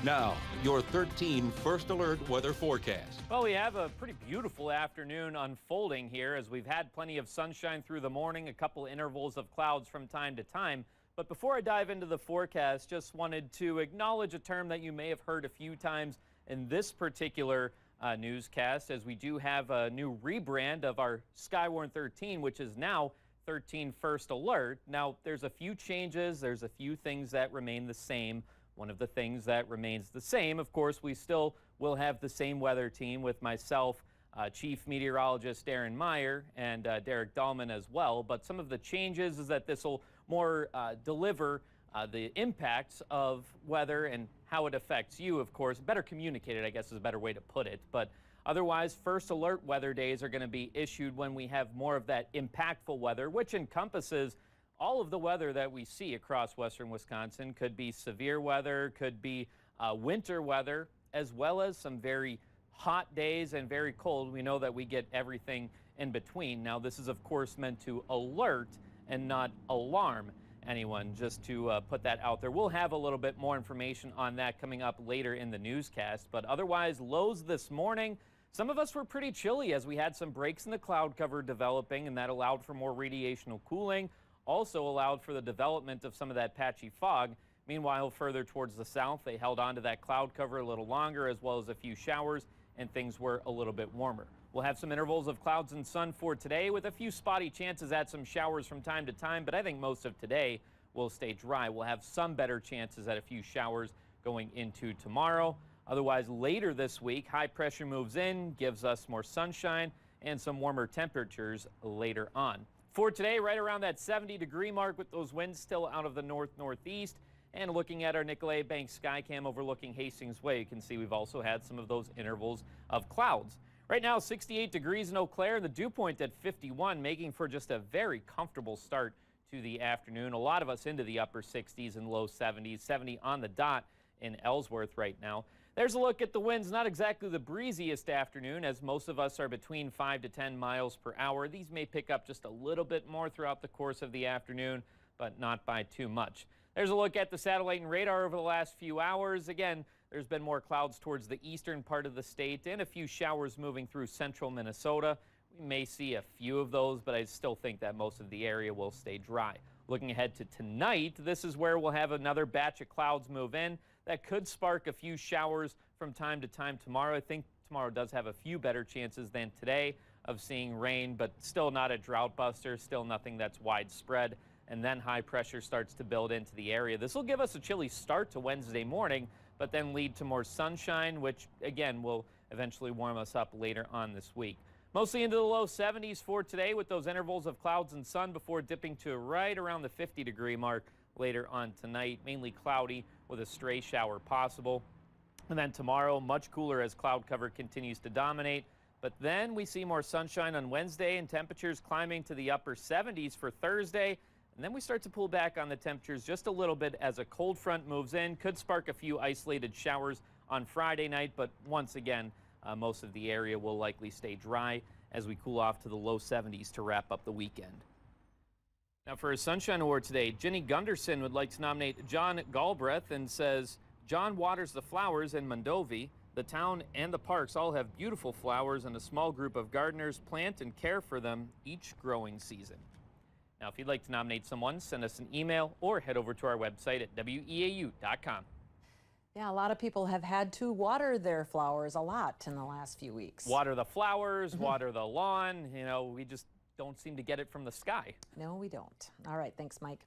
Now, your 13 First Alert weather forecast. Well, we have a pretty beautiful afternoon unfolding here as we've had plenty of sunshine through the morning, a couple intervals of clouds from time to time. But before I dive into the forecast, just wanted to acknowledge a term that you may have heard a few times in this particular newscast, as we do have a new rebrand of our Skywarn 13, which is now 13 First Alert. Now, there's a few changes. There's a few things that remain the same. One of the things that remains the same, of course, we still will have the same weather team with myself, Chief Meteorologist Darren Meyer, and Derek Dahlman as well. But some of the changes is that this will more deliver the impacts of weather and how it affects you, of course. Better communicated, I guess, is a better way to put it. But otherwise, First Alert weather days are going to be issued when we have more of that impactful weather, which encompasses all of the weather that we see across western Wisconsin. Could be severe weather, could be winter weather, as well as some very hot days and very cold. We know that we get everything in between. Now, this is, of course, meant to alert and not alarm anyone, just to put that out there. We'll have a little bit more information on that coming up later in the newscast. But otherwise, lows this morning, some of us were pretty chilly as we had some breaks in the cloud cover developing, and that allowed for more radiational cooling. Also allowed for the development of some of that patchy fog. Meanwhile, further towards the south, they held on to that cloud cover a little longer, as well as a few showers, and things were a little bit warmer. We'll have some intervals of clouds and sun for today, with a few spotty chances at some showers from time to time, but I think most of today will stay dry. We'll have some better chances at a few showers going into tomorrow. Otherwise, later this week, high pressure moves in, gives us more sunshine and some warmer temperatures later on. For today, right around that 70-degree mark with those winds still out of the north-northeast. And looking at our Nicolay Bank Skycam overlooking Hastings Way, you can see we've also had some of those intervals of clouds. Right now, 68 degrees in Eau Claire, the dew point at 51, making for just a very comfortable start to the afternoon. A lot of us into the upper 60s and low 70s, 70 on the dot in Ellsworth right now. There's a look at the winds. Not exactly the breeziest afternoon, as most of us are between 5 to 10 miles per hour. These may pick up just a little bit more throughout the course of the afternoon, but not by too much. There's a look at the satellite and radar over the last few hours. Again, there's been more clouds towards the eastern part of the state and a few showers moving through central Minnesota. We may see a few of those, but I still think that most of the area will stay dry. Looking ahead to tonight, this is where we'll have another batch of clouds move in. That could spark a few showers from time to time tomorrow. I think tomorrow does have a few better chances than today of seeing rain, but still not a drought buster, still nothing that's widespread. And then high pressure starts to build into the area. This will give us a chilly start to Wednesday morning, but then lead to more sunshine, which again will eventually warm us up later on this week. Mostly into the low 70s for today, with those intervals of clouds and sun before dipping to right around the 50-degree mark later on tonight. Mainly cloudy with a stray shower possible. And then tomorrow, much cooler as cloud cover continues to dominate. But then we see more sunshine on Wednesday and temperatures climbing to the upper 70s for Thursday. And then we start to pull back on the temperatures just a little bit as a cold front moves in. Could spark a few isolated showers on Friday night, but once again, most of the area will likely stay dry as we cool off to the low 70s to wrap up the weekend. Now, for a Sunshine Award today, Jenny Gunderson would like to nominate John Galbraith and says, John waters the flowers in Mondovi. The town and the parks all have beautiful flowers, and a small group of gardeners plant and care for them each growing season. Now, if you'd like to nominate someone, send us an email or head over to our website at WEAU.com. Yeah, a lot of people have had to water their flowers a lot in the last few weeks. Water the flowers, water the lawn. You know, we just don't seem to get it from the sky. No, we don't. All right, thanks, Mike.